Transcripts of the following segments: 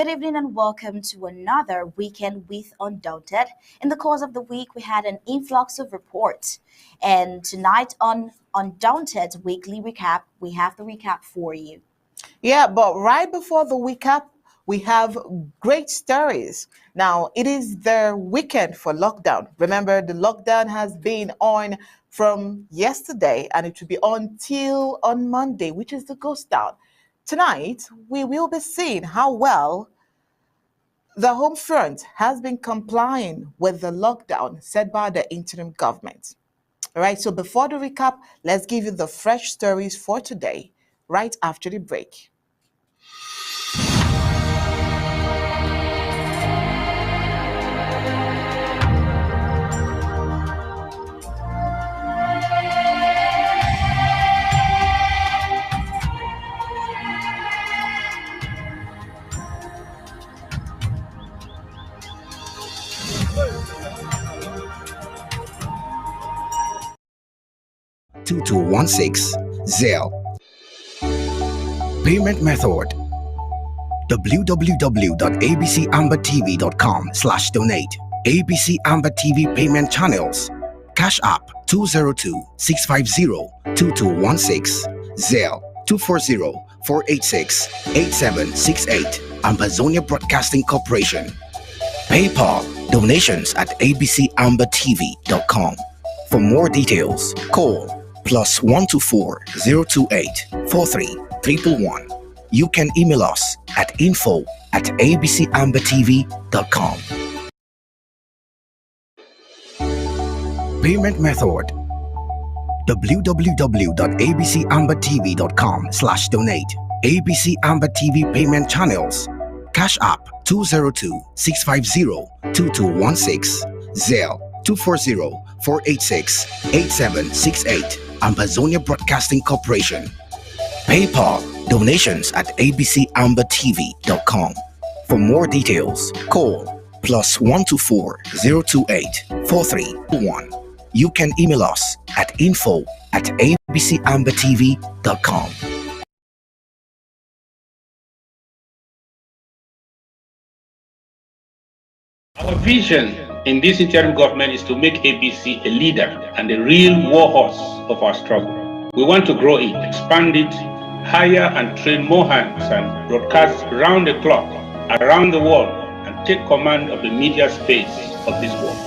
Good evening and welcome to another weekend with Undaunted. In the course of the week, we had an influx of reports. And tonight on Undaunted Weekly Recap, we have the recap for you. Yeah, but right before the recap, we have great stories. Now, it is the weekend for lockdown. Remember, the lockdown has been on from yesterday and it will be on till on Monday, which is the ghost town. Tonight, we will be seeing how well the home front has been complying with the lockdown set by the interim government. All right, so before the recap, let's give you the fresh stories for today, right after the break. 2216 Zelle. Payment method: www.abcambertv.com/donate. ABC Amber TV payment channels: Cash App 202-650-2216, Zelle 240-486-8768, Ambazonia Broadcasting Corporation. PayPal donations at abcambertv.com. For more details, call +124 028 43 111. You can email us at info@abcambertv.com. Payment method: www.abcambertv.com/donate. ABC Amber TV payment channels: Cash App 202-650-2216, Zelle 240-486-8768, Ambazonia Broadcasting Corporation. PayPal donations at abcambertv.com. For more details, call +124 028 43 1. You can email us at info@abcambertv.com. Our vision in this interim government is to make ABC a leader and a real warhorse of our struggle. We want to grow it, expand it, hire and train more hands, and broadcast round the clock, around the world, and take command of the media space of this world.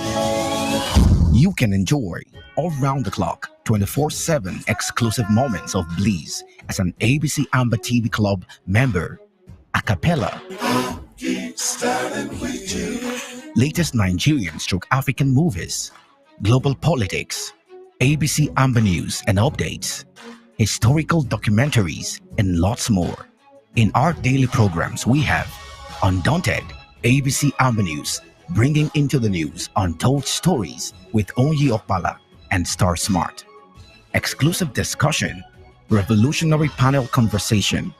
You can enjoy all round the clock, 24/7 exclusive moments of bliss as an ABC Amber TV Club member. A cappella. Latest Nigerian/African movies, global politics, ABC Amber News and updates, historical documentaries, and lots more. In our daily programs, we have Undaunted, ABC Amber News, bringing into the news untold stories with Onyi Okpala and Star Smart. Exclusive discussion, revolutionary panel conversation,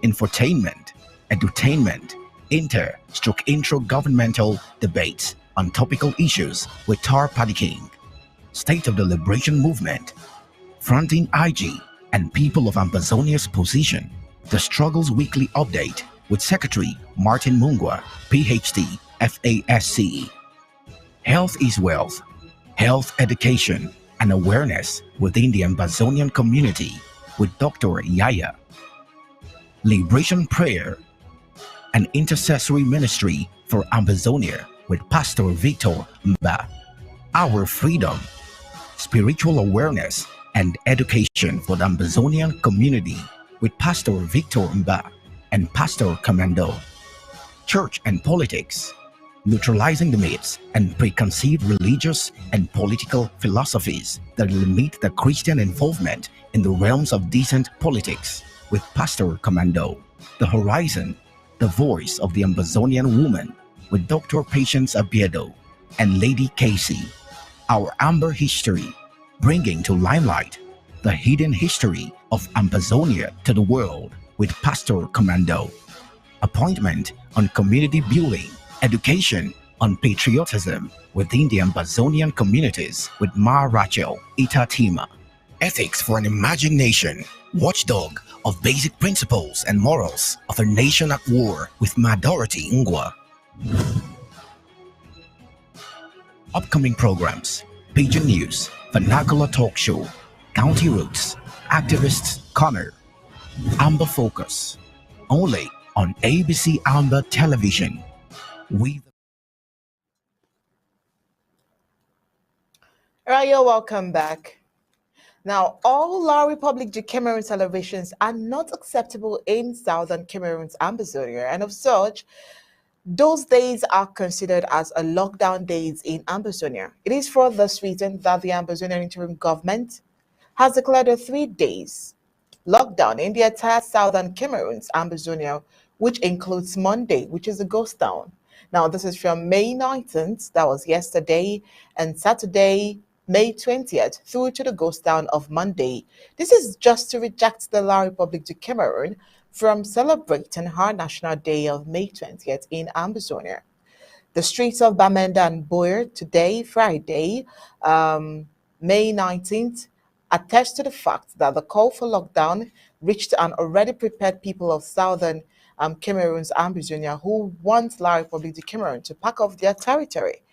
infotainment, edutainment, intro governmental debates on topical issues with Tar Paddy King, State of the Liberation Movement, Fronting IG and People of Ambazonia's Position, The Struggles Weekly Update with Secretary Martin Mungwa, PhD, FASCE. Health is Wealth, Health Education and Awareness within the Ambazonian Community with Dr. Yaya. Liberation Prayer, an intercessory ministry for Ambazonia with Pastor Victor Amba. Our Freedom, spiritual awareness and education for the Ambazonian community with Pastor Victor Amba and Pastor Commando. Church and Politics, neutralizing the myths and preconceived religious and political philosophies that limit the Christian involvement in the realms of decent politics with Pastor Commando. The Horizon, the voice of the Ambazonian woman with Dr. Patience Abiedo and Lady Casey. Our Amber History, bringing to limelight the hidden history of Ambazonia to the world with Pastor Commando. Appointment on community building, education on patriotism within the Ambazonian communities with Ma Rachel Itatima. Ethics for an Emerging Nation, watchdog of basic principles and morals of a nation at war with Dorothy Ngwa. Upcoming programs: Pigeon News, Vernacular Talk Show, County Roots, Activists Corner, Amba Focus. Only on ABC Amba Television. We All right, you're welcome back. Now, all La Republic du Cameroon celebrations are not acceptable in southern Cameroon's Ambazonia, and of such, those days are considered as a lockdown days in Ambazonia. It is for this reason that the Ambazonian interim government has declared a 3 days lockdown in the entire southern Cameroon's Ambazonia, which includes Monday, which is a ghost town. Now, this is from May 19th, that was yesterday, and Saturday, May 20th, through to the ghost town of Monday. This is just to reject the La Republic du Cameroon from celebrating her National Day of May 20th in Ambazonia. The streets of Bamenda and Boyer today, Friday, May 19th, attest to the fact that the call for lockdown reached an already prepared people of southern Cameroon's Ambazonia who want La Republique du Cameroon to pack off their territory.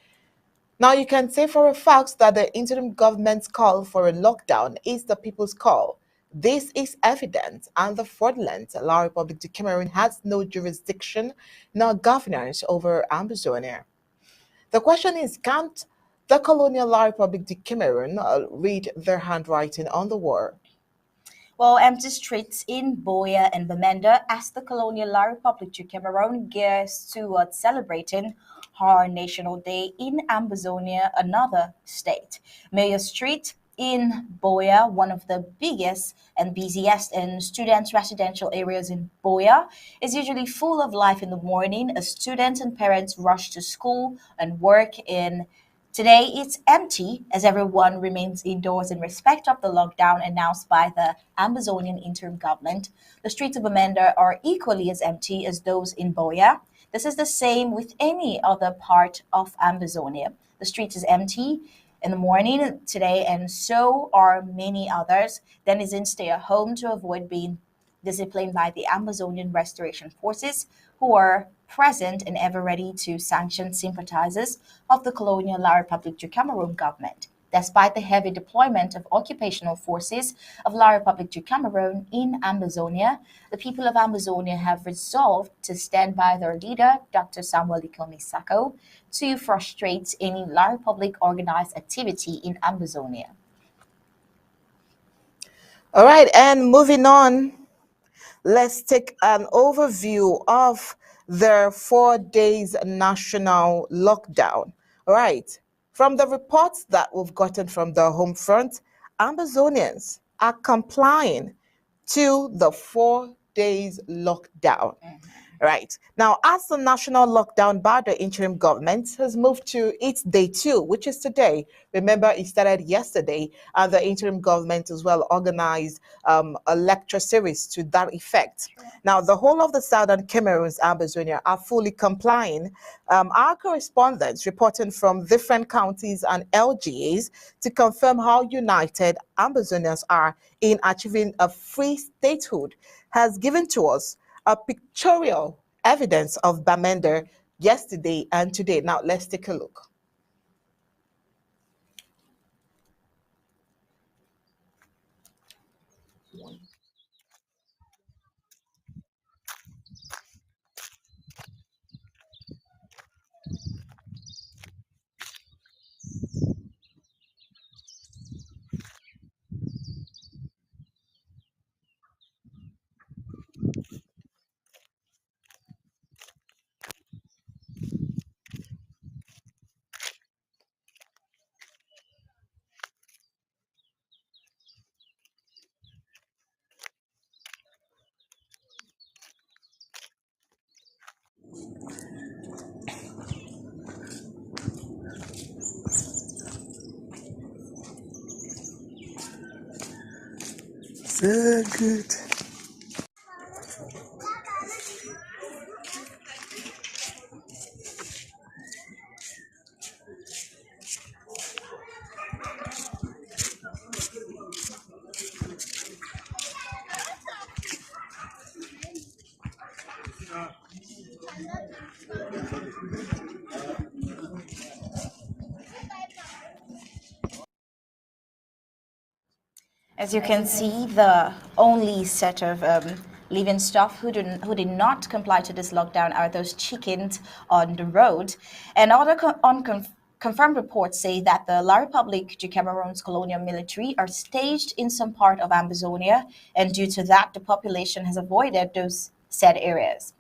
Now, you can say for a fact that the interim government's call for a lockdown is the people's call. This is evident, and the fraudulent La Republique du Cameroon has no jurisdiction nor governance over Ambazonia. The question is, can't the colonial La Republique du Cameroon read their handwriting on the wall? Well, empty streets in Boya and Bamenda as the colonial La Republic du Cameroon gears towards celebrating her National Day in Ambazonia, another state. Mayor Street in Boya, one of the biggest and busiest and student residential areas in Boya, is usually full of life in the morning as students and parents rush to school and work in. Today, it's empty as everyone remains indoors in respect of the lockdown announced by the Amazonian interim government. The streets of Amanda are equally as empty as those in Boya. This is the same with any other part of Amazonia. The street is empty in the morning today, and so are many others. Denizens stay at home to avoid being disciplined by the Amazonian Restoration Forces, who are present and ever ready to sanction sympathizers of the colonial La Republique du Cameroon government. Despite the heavy deployment of occupational forces of La Republique du Cameroon in Amazonia, the people of Amazonia have resolved to stand by their leader, Dr. Samuel Ikomi Sako, to frustrate any La Republique organized activity in Amazonia. All right, and moving on, let's take an overview of their 4 days national lockdown. All right, from the reports that we've gotten from the home front, Amazonians are complying to the 4 days lockdown. Right. Now, as the national lockdown by the interim government has moved to its day 2, which is today. Remember, it started yesterday, and the interim government as well organized a lecture series to that effect. Now, the whole of the southern Cameroons, Amazonia, are fully complying. Our correspondents reporting from different counties and LGAs to confirm how united Amazonians are in achieving a free statehood has given to us a pictorial evidence of Bamenda yesterday and today. Now, let's take a look. So good. As you can see, the only set of living stuff who did not comply to this lockdown are those chickens on the road. And other confirmed reports say that the La Republic de Cameroon's colonial military are staged in some part of Amazonia, and due to that, the population has avoided those said areas.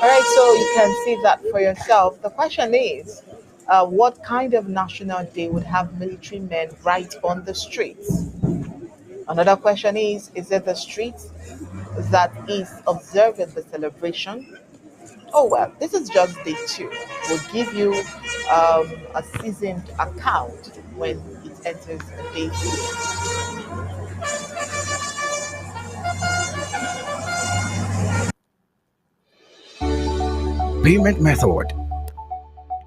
All right, so you can see that for yourself. The question is, what kind of national day would have military men right on the streets? Another question is it the streets that is observing the celebration? Oh, well, this is just day two. We'll give you a seasoned account when it enters day three. Payment method: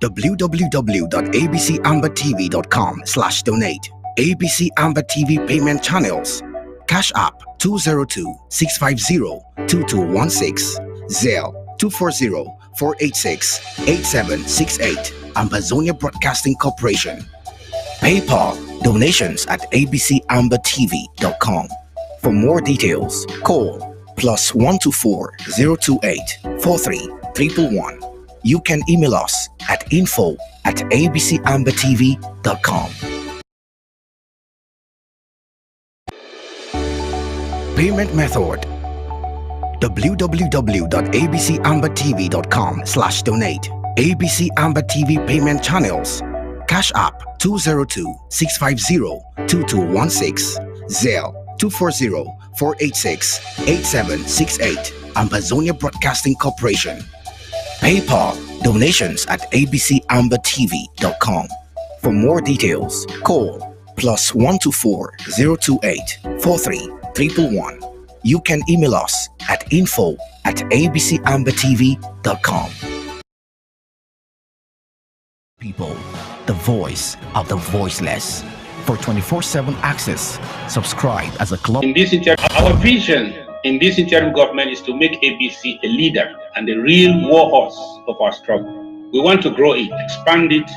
www.abcambertv.com/donate. ABC Amber TV payment channels: Cash App 202-650-2216, Zelle 240-486-8768, Ambazonia Broadcasting Corporation. PayPal donations at abcambertv.com. For more details, call +124 028 43 111. You can email us at info@abcambertv.com. Payment method: www.abcambertv.com/donate. ABC Amber TV payment channels: Cash App 202-650-2216, Zelle 240-486-8768, Ambazonia Broadcasting Corporation. PayPal donations at abcambertv.com. For more details, call +124 028 43 111. You can email us at info@abcambertv.com. People, the voice of the voiceless. For 24/7 access, subscribe as a club. Our vision in this interim government is to make ABC a leader and a real warhorse of our struggle. We want to grow it, expand it,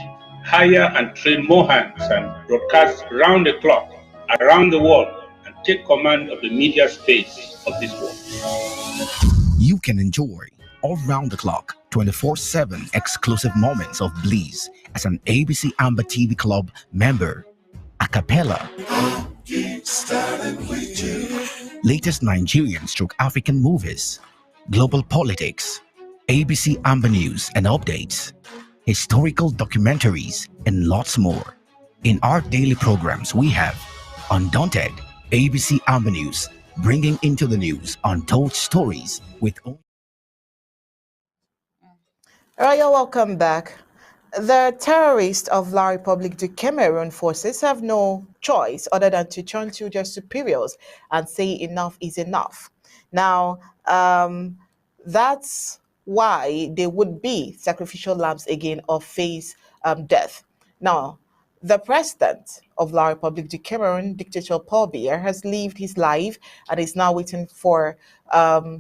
hire and train more hands, and broadcast round the clock, around the world, and take command of the media space of this world. You can enjoy all round the clock, 24/7 exclusive moments of bliss as an ABC Amber TV Club member. A cappella. Latest Nigerian stroke African movies, global politics, ABC Amber News and updates, historical documentaries, and lots more. In our daily programs, we have Undaunted, ABC Amber News, bringing into the news untold stories with. All right, you're welcome back. The terrorists of La Republique du Cameroon forces have no choice other than to turn to their superiors and say enough is enough. Now, that's why they would be sacrificial lambs again or face death. Now, the president of La Republique du Cameroon, Dictator Paul Biya, has lived his life and is now waiting for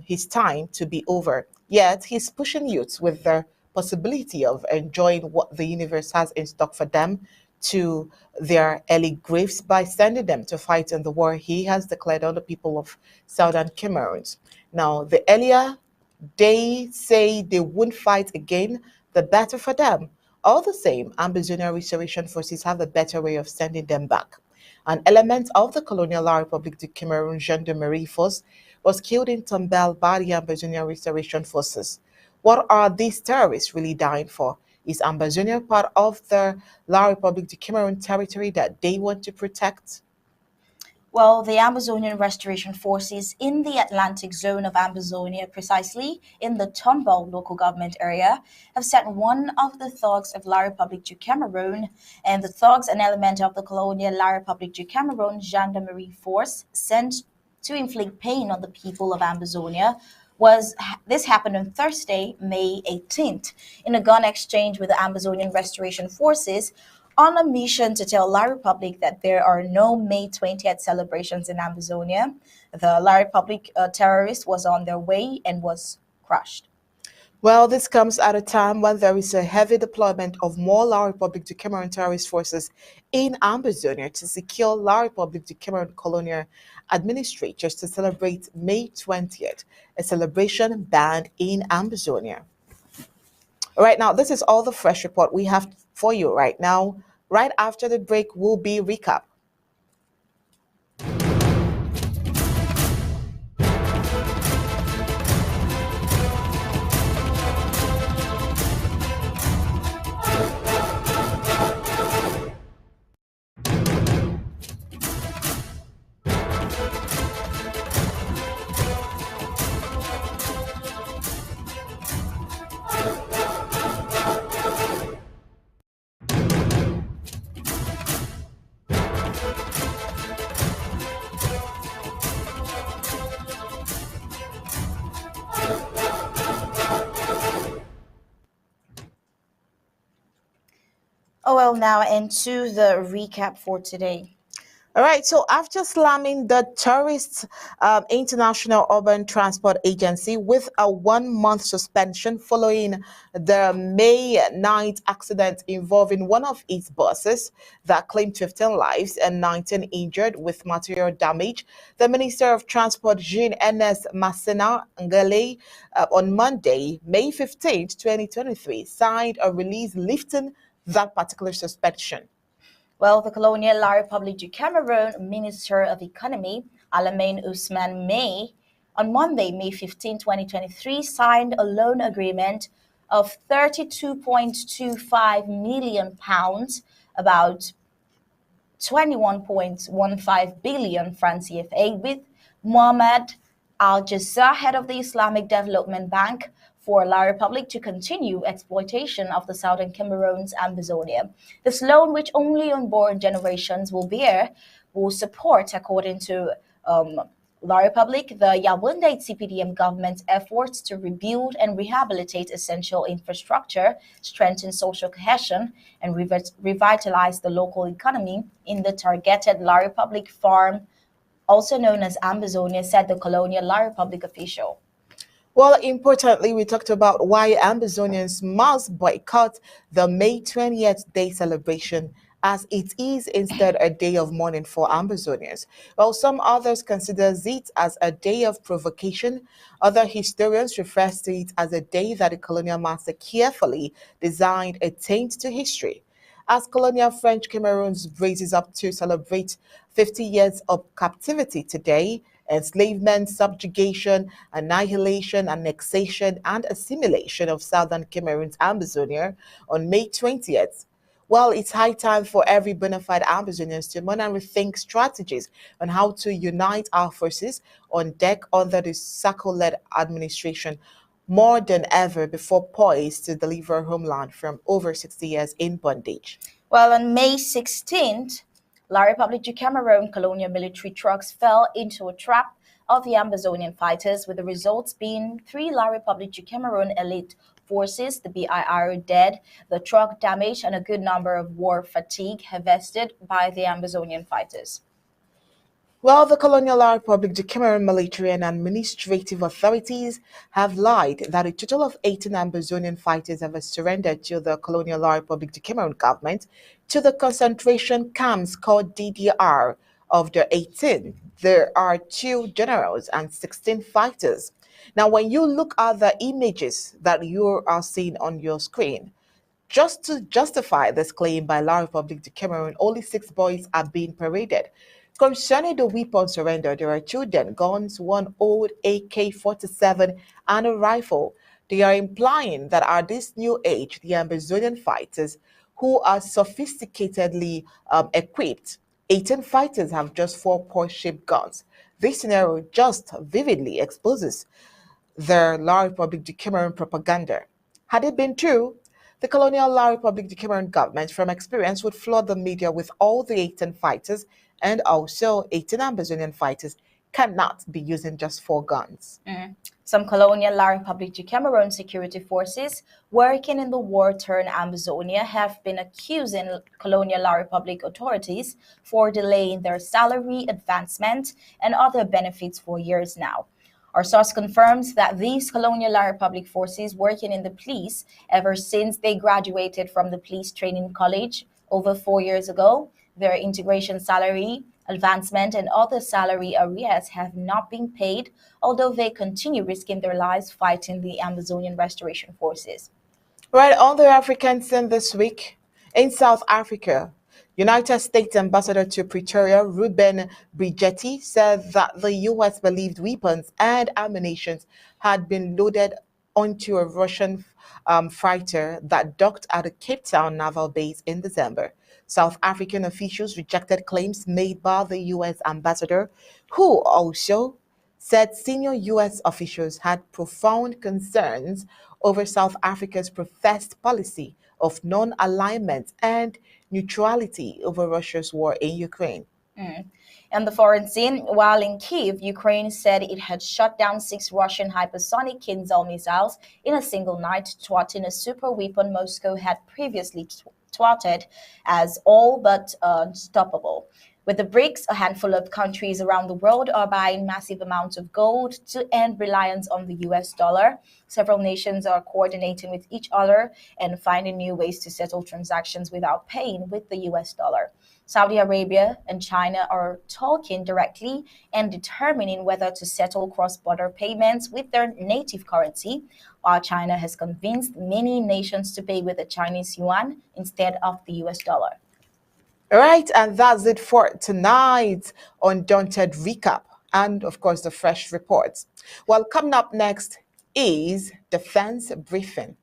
his time to be over. Yet, he's pushing youths with the possibility of enjoying what the universe has in stock for them to their early graves by sending them to fight in the war he has declared on the people of Southern Cameroon. Now, the earlier they say they won't fight again, the better for them. All the same, Ambazonia Restoration Forces have a better way of sending them back. An element of the colonial La Republique du Cameroon Gendarmerie Force was killed in Tombelle by the Ambazonia Restoration Forces. What are these terrorists really dying for? Is Ambazonia part of the La Republique du Cameroon territory that they want to protect? Well, the Amazonian Restoration Forces in the Atlantic zone of Amazonia, precisely in the Tomball local government area, have sent one of the thugs of La Republic du Cameroon, and the thugs, an element of the colonial La Republic du Cameroon Gendarmerie Force, sent to inflict pain on the people of Amazonia. This happened on Thursday, May 18th, in a gun exchange with the Amazonian Restoration Forces on a mission to tell La Republic that there are no May 20th celebrations in Amazonia. The La Republic terrorist was on their way and was crushed. Well, this comes at a time when there is a heavy deployment of more La Republic du Cameroun terrorist forces in Amazonia to secure La Republic du Cameroun colonial administrators to celebrate May 20th, a celebration banned in Amazonia. All right, now this is all the fresh report we have for you right now. Right after the break will be recap. Oh, well, now into the recap for today. All right, so after slamming the Tourist International Urban Transport Agency with a 1 month suspension following the May 9th accident involving one of its buses that claimed 15 lives and 19 injured with material damage, the Minister of Transport, Jean-Ernest Masséna Ngale, on Monday, May 15th, 2023, signed a release lifting that particular suspension. Well, the colonial La Republic du Cameroon Minister of Economy, Alamein Ousmane May, on Monday, May 15, 2023, signed a loan agreement of £32.25 million, about 21.15 billion francs CFA, with Mohamed Al Jassar, head of the Islamic Development Bank, for La Republic to continue exploitation of the southern Cameroon's Amazonia. This loan, which only unborn generations will bear, will support, according to La Republic, the Yaoundé CPDM government's efforts to rebuild and rehabilitate essential infrastructure, strengthen social cohesion, and revitalize the local economy in the targeted La Republic farm, also known as Amazonia, said the colonial La Republic official. Well, importantly, we talked about why Amazonians must boycott the May 20th day celebration, as it is instead a day of mourning for Amazonians. While some others consider it as a day of provocation, other historians refer to it as a day that the colonial master carefully designed a taint to history. As colonial French Cameroon raises up to celebrate 50 years of captivity today, enslavement, subjugation, annihilation, annexation, and assimilation of southern Cameroon's Amazonia on May 20th. Well, it's high time for every bona fide Amazonians to mourn and rethink strategies on how to unite our forces on deck under the Sako-led administration more than ever before poised to deliver homeland from over 60 years in bondage. Well, on May 16th, La Republic du Cameroon colonial military trucks fell into a trap of the Amazonian fighters, with the results being 3 La Republic du Cameroon elite forces, the BIR, dead, the truck damaged, and a good number of war fatigue harvested by the Amazonian fighters. Well, the Colonial Republic, the Cameroon military and administrative authorities have lied that a total of 18 Amazonian fighters have surrendered to the Colonial Republic, the Cameroon government, to the concentration camps called DDR. Of the 18, there are 2 generals and 16 fighters. Now, when you look at the images that you are seeing on your screen, just to justify this claim by La Republic de Cameroon, only 6 boys are being paraded. Concerning the weapon surrender, there are 2 dead guns, 1 old AK-47, and a rifle. They are implying that at this new age, the Amazonian fighters, who are sophisticatedly equipped, 18 fighters have just 4 Porsche guns. This scenario just vividly exposes their La Republic du Cameroon propaganda. Had it been true, the colonial La Republic du Cameroon government, from experience, would flood the media with all the 18 fighters, and also 18 Amazonian fighters cannot be using just 4 guns. Some colonial La Republic du Cameroon security forces working in the war-torn Amazonia have been accusing colonial La Republic authorities for delaying their salary, advancement, and other benefits for years now. Our source confirms that these colonial La Republic forces working in the police ever since they graduated from the police training college over 4 years ago, their integration salary, advancement, and other salary arrears have not been paid, although they continue risking their lives fighting the Amazonian Restoration Forces. Right on the African scene this week, in South Africa, United States Ambassador to Pretoria, Ruben Brigetti, said that the U.S. believed weapons and ammunition had been loaded onto a Russian fighter that docked at a Cape Town naval base in December. South African officials rejected claims made by the U.S. ambassador, who also said senior U.S. officials had profound concerns over South Africa's professed policy of non alignment and neutrality over Russia's war in Ukraine. And the foreign scene, while in Kyiv, Ukraine said it had shot down 6 Russian hypersonic Kinzhal missiles in a single night, thwarting a super weapon Moscow had previously thwarted as all but unstoppable. With the BRICS, a handful of countries around the world are buying massive amounts of gold to end reliance on the US dollar. Several nations are coordinating with each other and finding new ways to settle transactions without paying with the US dollar. Saudi Arabia and China are talking directly and determining whether to settle cross-border payments with their native currency, while China has convinced many nations to pay with the Chinese yuan instead of the US dollar. All right, and that's it for tonight Undaunted Recap and, of course, the fresh reports. Well, coming up next is Defense Briefing.